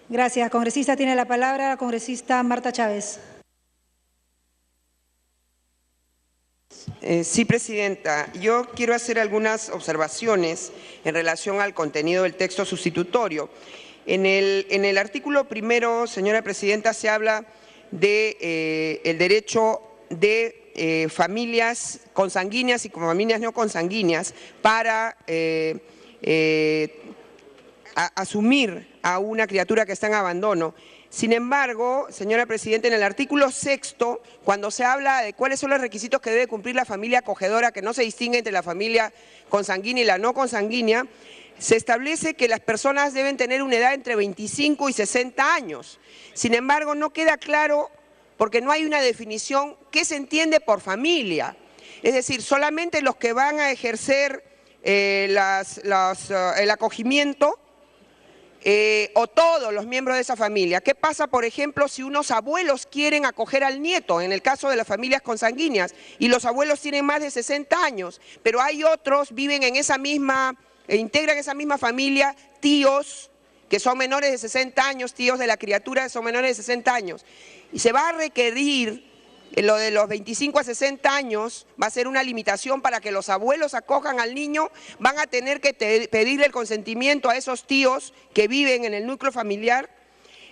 Gracias. Congresista, tiene la palabra la congresista Marta Chávez. Sí, presidenta. Yo quiero hacer algunas observaciones en relación al contenido del texto sustitutorio. En el artículo primero, señora presidenta, se habla de el derecho de familias consanguíneas y familias no consanguíneas para asumir a una criatura que está en abandono. Sin embargo, señora presidenta, en el artículo sexto, cuando se habla de cuáles son los requisitos que debe cumplir la familia acogedora, que no se distingue entre la familia consanguínea y la no consanguínea, se establece que las personas deben tener una edad entre 25 y 60 años. Sin embargo, no queda claro, porque no hay una definición, qué se entiende por familia. Es decir, solamente los que van a ejercer el acogimiento o todos los miembros de esa familia. ¿Qué pasa, por ejemplo, si unos abuelos quieren acoger al nieto, en el caso de las familias consanguíneas, y los abuelos tienen más de 60 años, pero hay otros, viven en esa misma, integran esa misma familia, tíos que son menores de 60 años, tíos de la criatura que son menores de 60 años, y se va a requerir lo de los 25 a 60 años, va a ser una limitación para que los abuelos acojan al niño, van a tener que pedirle el consentimiento a esos tíos que viven en el núcleo familiar.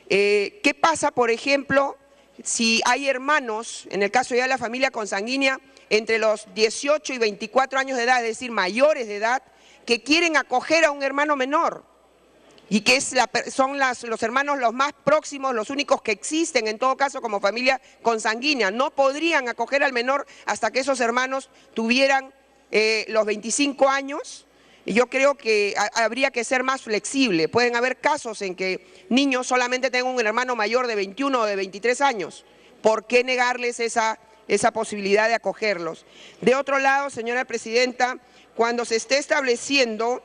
¿Qué pasa, por ejemplo, si hay hermanos, en el caso ya de la familia consanguínea, entre los 18 y 24 años de edad, es decir, mayores de edad, que quieren acoger a un hermano menor? Y que son los hermanos los más próximos, los únicos que existen en todo caso como familia consanguínea. No podrían acoger al menor hasta que esos hermanos tuvieran los 25 años. Y yo creo que habría que ser más flexible. Pueden haber casos en que niños solamente tengan un hermano mayor de 21 o de 23 años. ¿Por qué negarles esa posibilidad de acogerlos? De otro lado, señora presidenta, cuando se esté estableciendo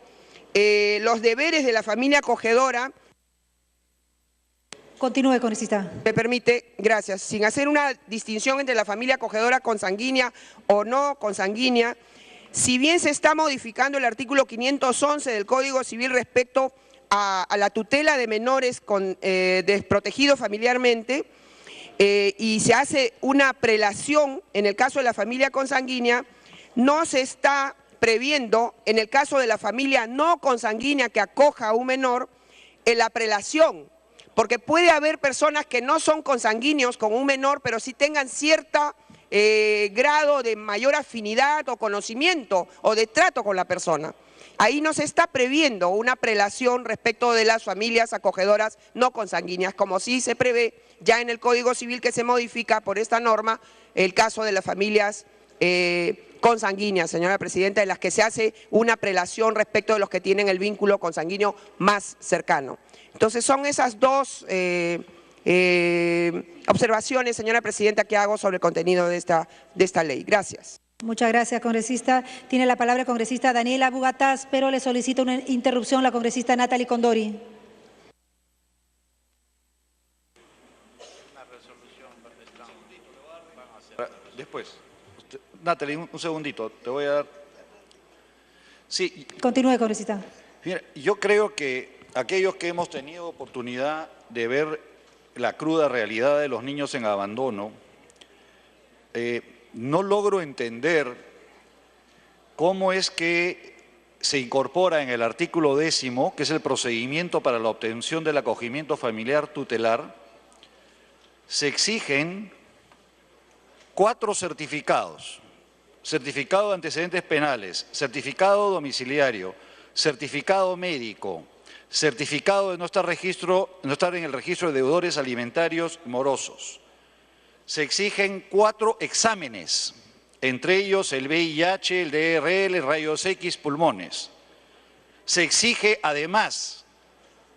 los deberes de la familia acogedora. Continúe, congresista. Me permite, gracias, sin hacer una distinción entre la familia acogedora consanguínea o no consanguínea, si bien se está modificando el artículo 511 del Código Civil respecto a la tutela de menores desprotegidos familiarmente, y se hace una prelación en el caso de la familia consanguínea, no se está previendo, en el caso de la familia no consanguínea que acoja a un menor, en la prelación, porque puede haber personas que no son consanguíneos con un menor, pero sí tengan cierto grado de mayor afinidad o conocimiento o de trato con la persona. Ahí no se está previendo una prelación respecto de las familias acogedoras no consanguíneas, como sí se prevé ya en el Código Civil que se modifica por esta norma el caso de las familias consanguíneas, señora presidenta, en las que se hace una prelación respecto de los que tienen el vínculo consanguíneo más cercano. Entonces son esas dos observaciones, señora presidenta, que hago sobre el contenido de esta ley. Gracias. Muchas gracias, congresista. Tiene la palabra el congresista Daniela Bugatás, pero le solicita una interrupción la congresista Natalie Condori. Después. Natalie, un segundito, te voy a dar. Sí. Continúe, congresista. Mira, yo creo que aquellos que hemos tenido oportunidad de ver la cruda realidad de los niños en abandono, no logro entender cómo es que se incorpora en el artículo 10, que es el procedimiento para la obtención del acogimiento familiar tutelar, se exigen 4 certificados. Certificado de antecedentes penales, certificado domiciliario, certificado médico, certificado de no estar en el registro de deudores alimentarios morosos. Se exigen 4 exámenes, entre ellos el VIH, el DRL, rayos X, pulmones. Se exige además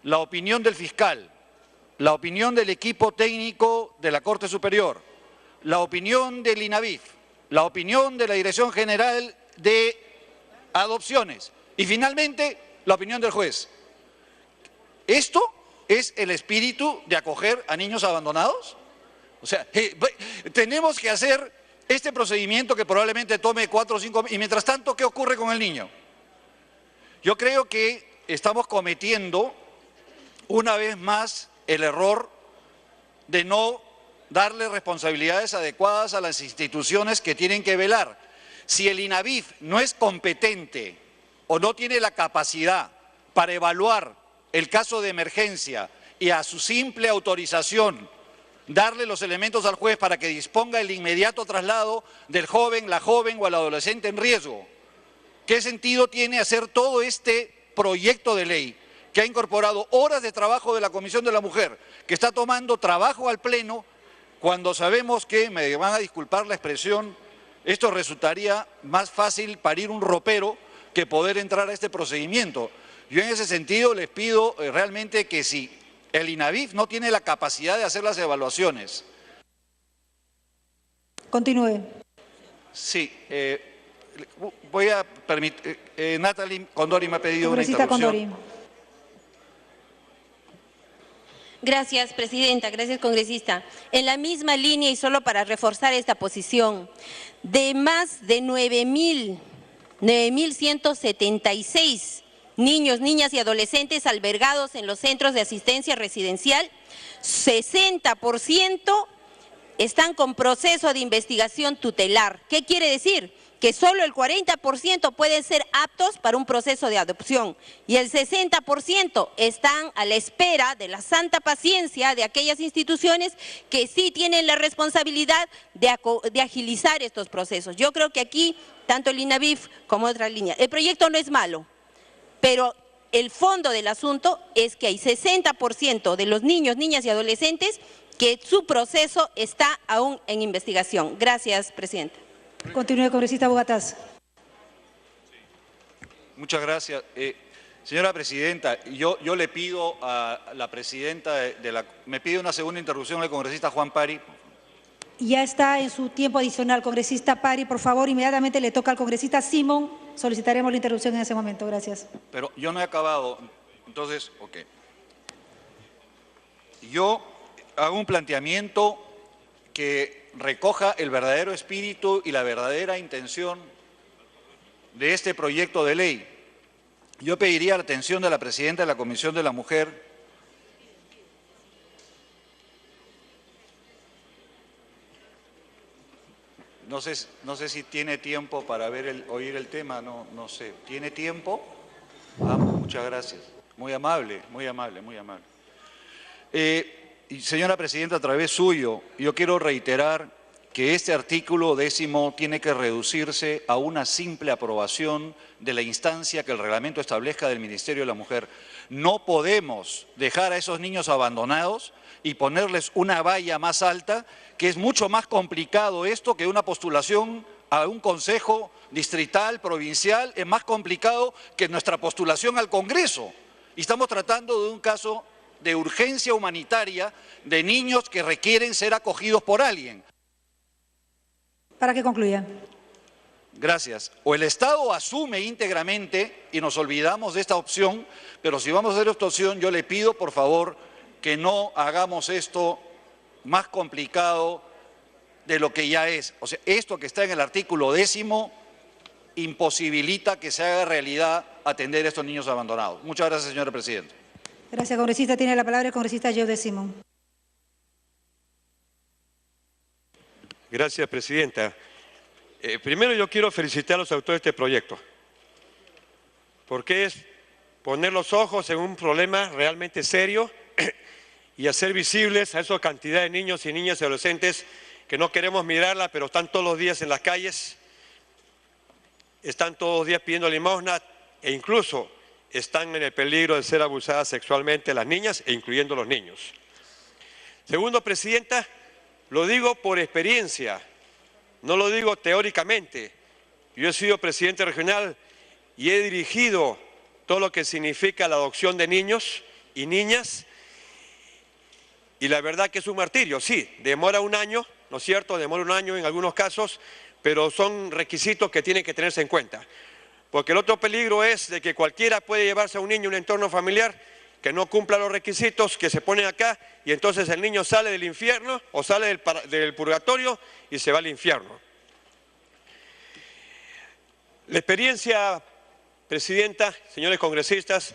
la opinión del fiscal, la opinión del equipo técnico de la Corte Superior, la opinión del INAVIF, la opinión de la Dirección General de Adopciones y finalmente la opinión del juez. ¿Esto es el espíritu de acoger a niños abandonados? O sea, tenemos que hacer este procedimiento que probablemente tome 4 o 5 y mientras tanto, ¿qué ocurre con el niño? Yo creo que estamos cometiendo una vez más el error de no darle responsabilidades adecuadas a las instituciones que tienen que velar. Si el INAVIF no es competente o no tiene la capacidad para evaluar el caso de emergencia y a su simple autorización darle los elementos al juez para que disponga el inmediato traslado del joven, la joven o al adolescente en riesgo, ¿qué sentido tiene hacer todo este proyecto de ley que ha incorporado horas de trabajo de la Comisión de la Mujer, que está tomando trabajo al Pleno, cuando sabemos que, me van a disculpar la expresión, esto resultaría más fácil parir un ropero que poder entrar a este procedimiento? Yo en ese sentido les pido realmente que si el INAVIF no tiene la capacidad de hacer las evaluaciones. Continúe. Sí, voy a permitir, Natalie Condori me ha pedido una Congresista interrupción. Condori. Gracias, presidenta. Gracias, congresista. En la misma línea y solo para reforzar esta posición, de más de 9.176 niños, niñas y adolescentes albergados en los centros de asistencia residencial, 60% están con proceso de investigación tutelar. ¿Qué quiere decir? Que solo el 40% pueden ser aptos para un proceso de adopción y el 60% están a la espera de la santa paciencia de aquellas instituciones que sí tienen la responsabilidad de agilizar estos procesos. Yo creo que aquí, tanto el INAVIF como otra línea, el proyecto no es malo, pero el fondo del asunto es que hay 60% de los niños, niñas y adolescentes que su proceso está aún en investigación. Gracias, presidenta. Continúe, congresista Bugatás. Muchas gracias. Señora presidenta, yo le pido a la presidenta me pide una segunda interrupción al congresista Juan Pari. Ya está en su tiempo adicional, congresista Pari. Por favor, inmediatamente le toca al congresista Simón. Solicitaremos la interrupción en ese momento. Gracias. Pero yo no he acabado. Entonces, ok. Yo hago un planteamiento que recoja el verdadero espíritu y la verdadera intención de este proyecto de ley. Yo pediría la atención de la presidenta de la Comisión de la Mujer. No sé si tiene tiempo para oír el tema, no sé. ¿Tiene tiempo? Muchas gracias. Muy amable, muy amable, muy amable. Y señora presidenta, a través suyo, yo quiero reiterar que este artículo 10º tiene que reducirse a una simple aprobación de la instancia que el reglamento establezca del Ministerio de la Mujer. No podemos dejar a esos niños abandonados y ponerles una valla más alta, que es mucho más complicado esto que una postulación a un consejo distrital, provincial, es más complicado que nuestra postulación al Congreso. Y estamos tratando de un caso de urgencia humanitaria de niños que requieren ser acogidos por alguien. Para que concluya. Gracias. O el Estado asume íntegramente y nos olvidamos de esta opción, pero si vamos a hacer esta opción, yo le pido, por favor, que no hagamos esto más complicado de lo que ya es. O sea, esto que está en el artículo 10º imposibilita que se haga realidad atender a estos niños abandonados. Muchas gracias, señora presidenta. Gracias, congresista. Tiene la palabra el congresista Jeude Simón. Gracias, presidenta. Primero yo quiero felicitar a los autores de este proyecto, porque es poner los ojos en un problema realmente serio y hacer visibles a esa cantidad de niños y niñas y adolescentes que no queremos mirarla, pero están todos los días en las calles, están todos los días pidiendo limosna e incluso están en el peligro de ser abusadas sexualmente las niñas e incluyendo los niños. Segundo, presidenta, lo digo por experiencia, no lo digo teóricamente. Yo he sido presidente regional y he dirigido todo lo que significa la adopción de niños y niñas y la verdad que es un martirio. Sí, demora un año, ¿no es cierto? Demora un año en algunos casos, pero son requisitos que tienen que tenerse en cuenta. Porque el otro peligro es de que cualquiera puede llevarse a un niño a un entorno familiar que no cumpla los requisitos que se ponen acá y entonces el niño sale del infierno o sale del purgatorio y se va al infierno. La experiencia, presidenta, señores congresistas,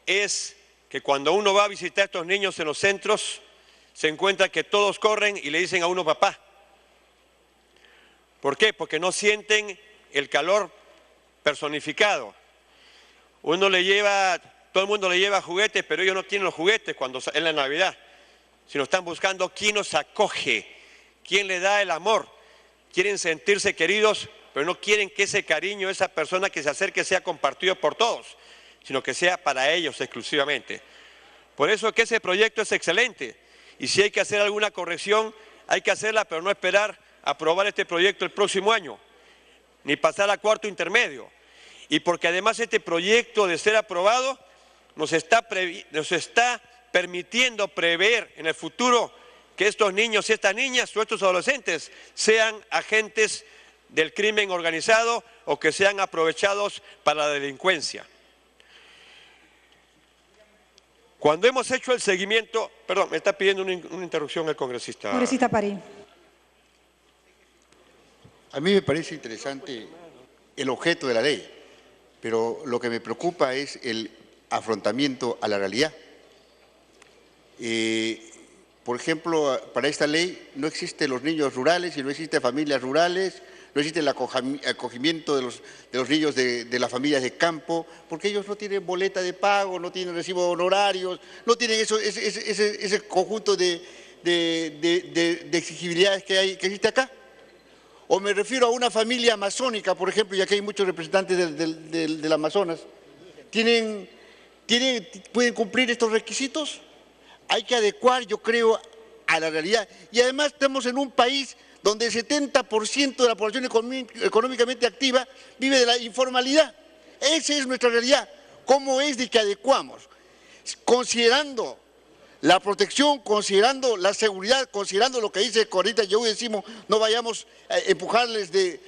es que cuando uno va a visitar a estos niños en los centros, se encuentra que todos corren y le dicen a uno papá. ¿Por qué? Porque no sienten el calor personificado. Todo el mundo le lleva juguetes, pero ellos no tienen los juguetes cuando es la Navidad, sino están buscando quién los acoge, quién le da el amor. Quieren sentirse queridos, pero no quieren que ese cariño, esa persona que se acerque sea compartido por todos, sino que sea para ellos exclusivamente. Por eso es que ese proyecto es excelente, y si hay que hacer alguna corrección, hay que hacerla, pero no esperar a aprobar este proyecto el próximo año, ni pasar a cuarto intermedio. Y porque además este proyecto, de ser aprobado, nos está permitiendo prever en el futuro que estos niños y estas niñas o estos adolescentes sean agentes del crimen organizado o que sean aprovechados para la delincuencia. Cuando hemos hecho el seguimiento, perdón, me está pidiendo una interrupción el congresista. Congresista Pari. A mí me parece interesante el objeto de la ley, pero lo que me preocupa es el afrontamiento a la realidad. Por ejemplo, para esta ley no existen los niños rurales y no existen familias rurales, no existe el acogimiento de los niños de las familias de campo, porque ellos no tienen boleta de pago, no tienen recibo de honorarios, no tienen ese conjunto de exigibilidades que existe acá. O me refiero a una familia amazónica, por ejemplo, ya que hay muchos representantes del Amazonas. ¿Pueden cumplir estos requisitos? Hay que adecuar, yo creo, a la realidad. Y además estamos en un país donde el 70% de la población económicamente activa vive de la informalidad. Esa es nuestra realidad. ¿Cómo es de que adecuamos? Considerando la protección, considerando la seguridad, considerando lo que dice ahorita yo decimos, no vayamos a empujarles del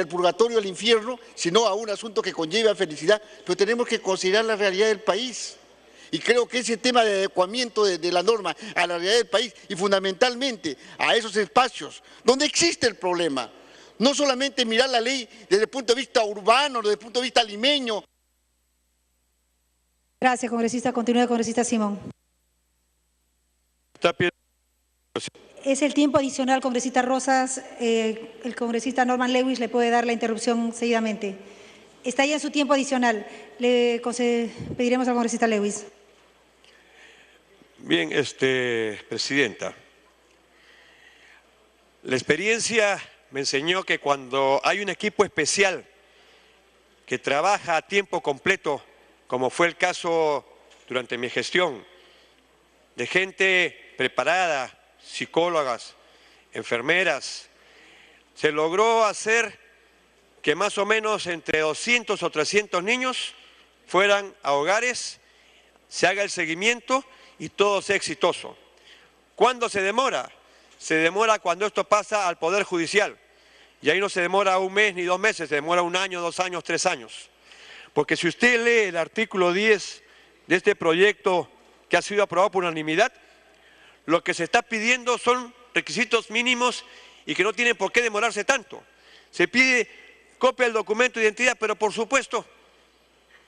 purgatorio al infierno, sino a un asunto que conlleve a felicidad, pero tenemos que considerar la realidad del país. Y creo que ese tema de adecuamiento de la norma a la realidad del país y fundamentalmente a esos espacios donde existe el problema, no solamente mirar la ley desde el punto de vista urbano, desde el punto de vista limeño. Gracias, congresista. Continúa, congresista Simón. Es el tiempo adicional, congresista Rosas. El congresista Norman Lewis le puede dar la interrupción seguidamente. Está ya en su tiempo adicional. Le pediremos al congresista Lewis. Bien, presidenta. La experiencia me enseñó que cuando hay un equipo especial que trabaja a tiempo completo, como fue el caso durante mi gestión, de gente preparada, psicólogas, enfermeras, se logró hacer que más o menos entre 200 o 300 niños fueran a hogares, se haga el seguimiento y todo sea exitoso. ¿Cuándo se demora? Se demora cuando esto pasa al Poder Judicial. Y ahí no se demora un mes ni 2 meses, se demora 1 año, 2 años, 3 años. Porque si usted lee el artículo 10 de este proyecto que ha sido aprobado por unanimidad, lo que se está pidiendo son requisitos mínimos y que no tienen por qué demorarse tanto. Se pide copia del documento de identidad, pero por supuesto,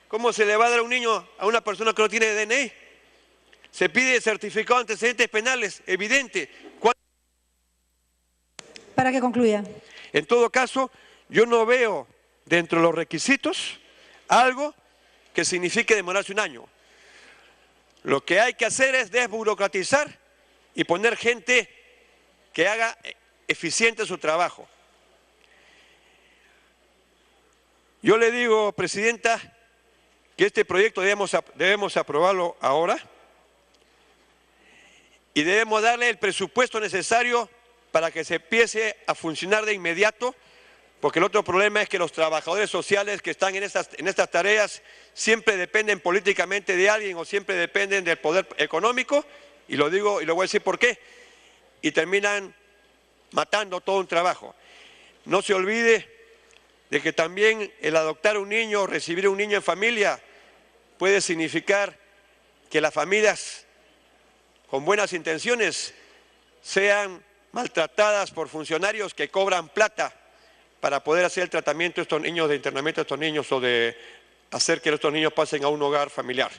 ¿cómo se le va a dar a un niño a una persona que no tiene DNI? Se pide certificado de antecedentes penales, evidente. Para que concluya. En todo caso, yo no veo dentro de los requisitos algo que signifique demorarse 1 año. Lo que hay que hacer es desburocratizar y poner gente que haga eficiente su trabajo. Yo le digo, presidenta, que este proyecto debemos aprobarlo ahora y debemos darle el presupuesto necesario para que se empiece a funcionar de inmediato, porque el otro problema es que los trabajadores sociales que están en estas tareas siempre dependen políticamente de alguien o siempre dependen del poder económico, y lo digo y lo voy a decir por qué, y terminan matando todo un trabajo. No se olvide de que también el adoptar un niño o recibir un niño en familia puede significar que las familias con buenas intenciones sean maltratadas por funcionarios que cobran plata para poder hacer el tratamiento de estos niños, de internamiento de estos niños o de hacer que estos niños pasen a un hogar familiar.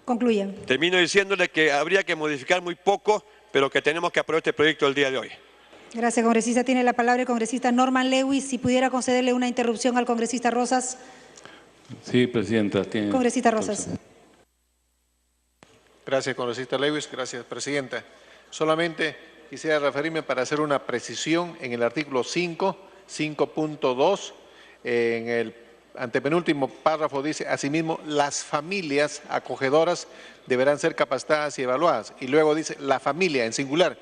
Concluya. Termino diciéndole que habría que modificar muy poco, pero que tenemos que aprobar este proyecto el día de hoy. Gracias, congresista. Tiene la palabra el congresista Norman Lewis. Si pudiera concederle una interrupción al congresista Rosas. Sí, presidenta. Congresista Rosas. Gracias, congresista Lewis. Gracias, presidenta. Solamente quisiera referirme para hacer una precisión en el artículo 5.2, en el antepenúltimo párrafo dice, asimismo, las familias acogedoras deberán ser capacitadas y evaluadas. Y luego dice, la familia en singular.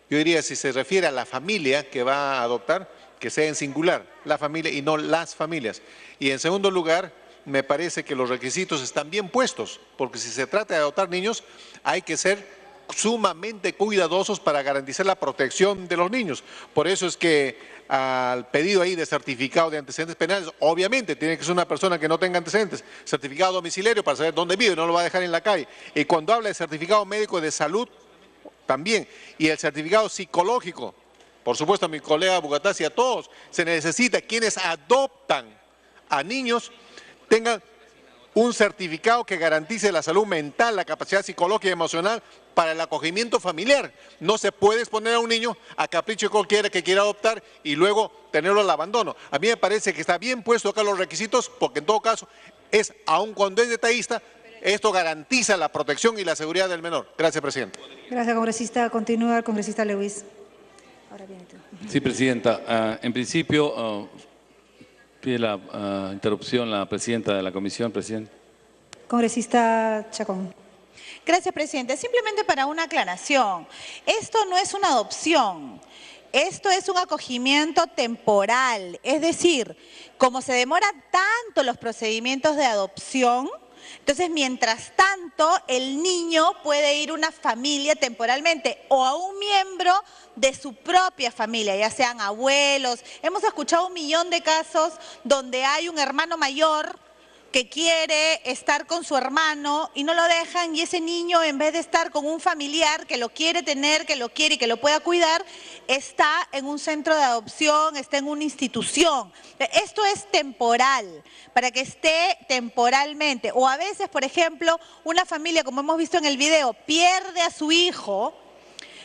Yo diría, si se refiere a la familia que va a adoptar, que sea en singular, la familia y no las familias. Y en segundo lugar, me parece que los requisitos están bien puestos, porque si se trata de adoptar niños, hay que ser sumamente cuidadosos para garantizar la protección de los niños. Por eso es que al pedido ahí de certificado de antecedentes penales, obviamente tiene que ser una persona que no tenga antecedentes, certificado domiciliario para saber dónde vive, no lo va a dejar en la calle. Y cuando habla de certificado médico de salud, también, y el certificado psicológico, por supuesto a mi colega Bugatás y a todos, se necesita quienes adoptan a niños tengan un certificado que garantice la salud mental, la capacidad psicológica y emocional para el acogimiento familiar. No se puede exponer a un niño a capricho de cualquiera que quiera adoptar y luego tenerlo al abandono. A mí me parece que está bien puesto acá los requisitos porque en todo caso, aun cuando es detallista, esto garantiza la protección y la seguridad del menor. Gracias, presidente. Gracias, congresista. Continúa el congresista Lewis. Ahora viene tú. Sí, presidenta. En principio, pide la interrupción la presidenta de la comisión, presidente. Congresista Chacón. Gracias, presidente. Simplemente para una aclaración. Esto no es una adopción. Esto es un acogimiento temporal. Es decir, como se demoran tanto los procedimientos de adopción, entonces, mientras tanto, el niño puede ir a una familia temporalmente o a un miembro de su propia familia, ya sean abuelos. Hemos escuchado 1 millón de casos donde hay un hermano mayor que quiere estar con su hermano y no lo dejan, y ese niño, en vez de estar con un familiar que lo quiere tener, que lo quiere y que lo pueda cuidar, está en un centro de adopción, está en una institución. Esto es temporal, para que esté temporalmente. O a veces, por ejemplo, una familia, como hemos visto en el video, pierde a su hijo,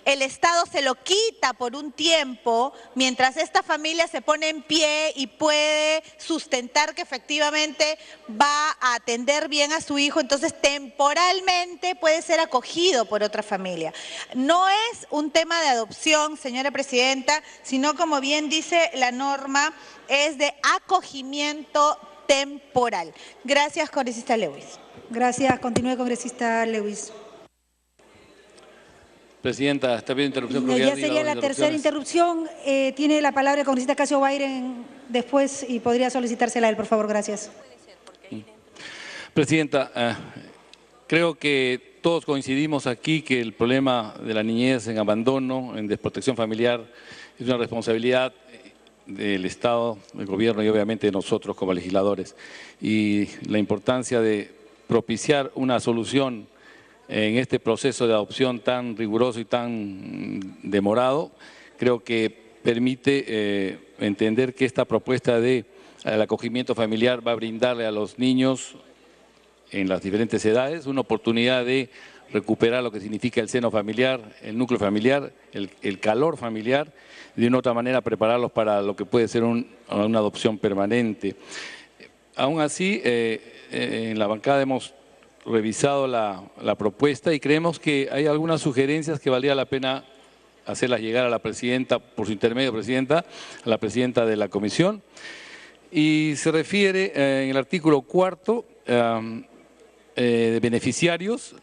el Estado se lo quita por un tiempo, mientras esta familia se pone en pie y puede sustentar que efectivamente va a atender bien a su hijo, entonces temporalmente puede ser acogido por otra familia. No es un tema de adopción, señora presidenta, sino, como bien dice la norma, es de acogimiento temporal. Gracias, congresista Lewis. Gracias. Continúe, congresista Lewis. Presidenta, está bien interrupción. Ya sería la tercera interrupción. Tiene la palabra el congresista Casio Bairen después y podría solicitársela a él, por favor. Gracias. Presidenta, creo que todos coincidimos aquí que el problema de la niñez en abandono, en desprotección familiar, es una responsabilidad del Estado, del Gobierno y obviamente de nosotros como legisladores. Y la importancia de propiciar una solución en este proceso de adopción tan riguroso y tan demorado, creo que permite entender que esta propuesta del acogimiento familiar va a brindarle a los niños en las diferentes edades una oportunidad de recuperar lo que significa el seno familiar, el núcleo familiar, el calor familiar, y de una otra manera prepararlos para lo que puede ser una adopción permanente. Aún así, en la bancada hemos revisado la propuesta y creemos que hay algunas sugerencias que valdría la pena hacerlas llegar a la presidenta, por su intermedio, presidenta, a la presidenta de la comisión. Y se refiere en el artículo 4 de beneficiarios,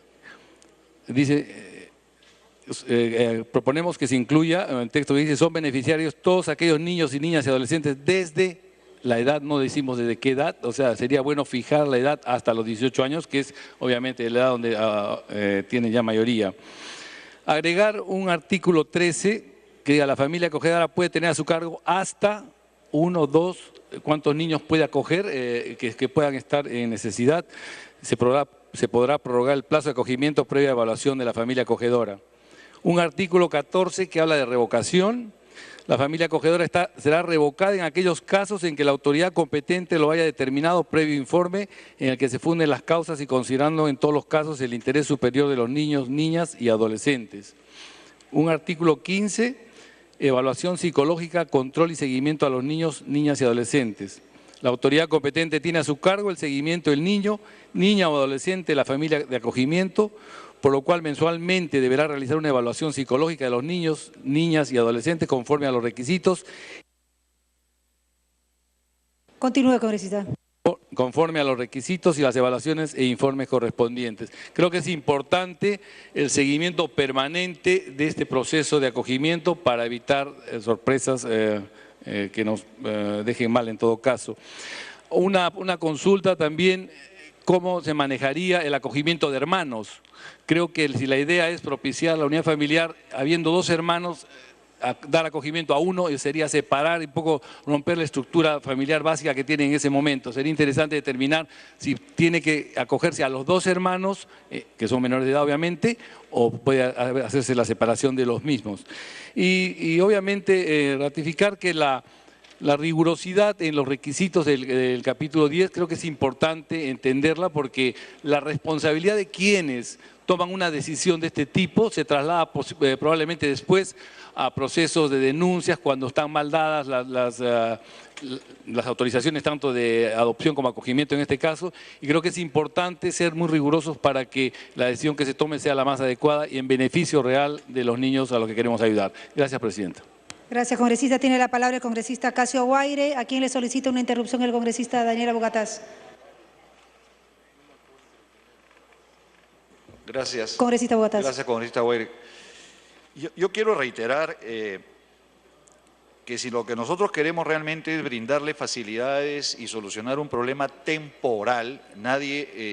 dice, proponemos que se incluya en el texto que dice, son beneficiarios todos aquellos niños y niñas y adolescentes desde la edad, no decimos desde qué edad, o sea, sería bueno fijar la edad hasta los 18 años, que es obviamente la edad donde tienen ya mayoría. Agregar un artículo 13 que diga la familia acogedora puede tener a su cargo hasta 1 o 2, cuántos niños puede acoger que puedan estar en necesidad. Se podrá prorrogar el plazo de acogimiento previa evaluación de la familia acogedora. Un artículo 14 que habla de revocación La familia acogedora será revocada en aquellos casos en que la autoridad competente lo haya determinado previo informe en el que se funden las causas y considerando en todos los casos el interés superior de los niños, niñas y adolescentes. Un artículo 15, evaluación psicológica, control y seguimiento a los niños, niñas y adolescentes. La autoridad competente tiene a su cargo el seguimiento del niño, niña o adolescente de la familia de acogimiento, por lo cual mensualmente deberá realizar una evaluación psicológica de los niños, niñas y adolescentes conforme a los requisitos. Continúe, congresista. Conforme a los requisitos y las evaluaciones e informes correspondientes. Creo que es importante el seguimiento permanente de este proceso de acogimiento para evitar sorpresas que nos dejen mal en todo caso. Una consulta también, ¿cómo se manejaría el acogimiento de hermanos? Creo que si la idea es propiciar la unidad familiar, habiendo dos hermanos, dar acogimiento a uno sería separar y un poco romper la estructura familiar básica que tiene en ese momento. Sería interesante determinar si tiene que acogerse a los dos hermanos, que son menores de edad obviamente, o puede hacerse la separación de los mismos. Y obviamente ratificar que la rigurosidad en los requisitos del capítulo 10 creo que es importante entenderla porque la responsabilidad de quienes toman una decisión de este tipo se traslada probablemente después a procesos de denuncias cuando están mal dadas las autorizaciones tanto de adopción como acogimiento en este caso, y creo que es importante ser muy rigurosos para que la decisión que se tome sea la más adecuada y en beneficio real de los niños a los que queremos ayudar. Gracias, Presidenta. Gracias, congresista. Tiene la palabra el congresista Casio Guaire, a quien le solicita una interrupción el congresista Daniela Bogatás. Gracias. Congresista Bogatás. Gracias, congresista Guaire. Yo quiero reiterar que si lo que nosotros queremos realmente es brindarle facilidades y solucionar un problema temporal,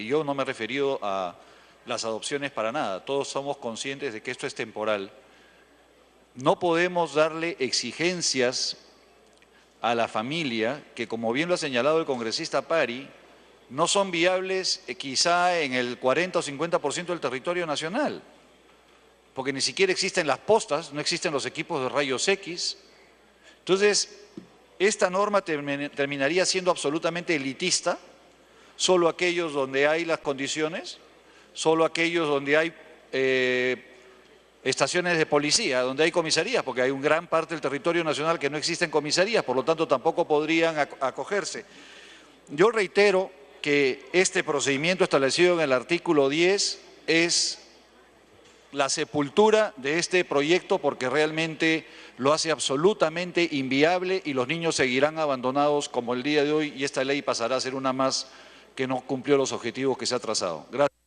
yo no me he referido a las adopciones para nada, todos somos conscientes de que esto es temporal. No podemos darle exigencias a la familia que, como bien lo ha señalado el congresista Pari, no son viables quizá en el 40 o 50% del territorio nacional, porque ni siquiera existen las postas, no existen los equipos de rayos X. Entonces, esta norma terminaría siendo absolutamente elitista, solo aquellos donde hay las condiciones, solo aquellos donde hay estaciones de policía, donde hay comisarías, porque hay una gran parte del territorio nacional que no existen comisarías, por lo tanto tampoco podrían acogerse. Yo reitero que este procedimiento establecido en el artículo 10 es la sepultura de este proyecto porque realmente lo hace absolutamente inviable y los niños seguirán abandonados como el día de hoy y esta ley pasará a ser una más que no cumplió los objetivos que se ha trazado. Gracias.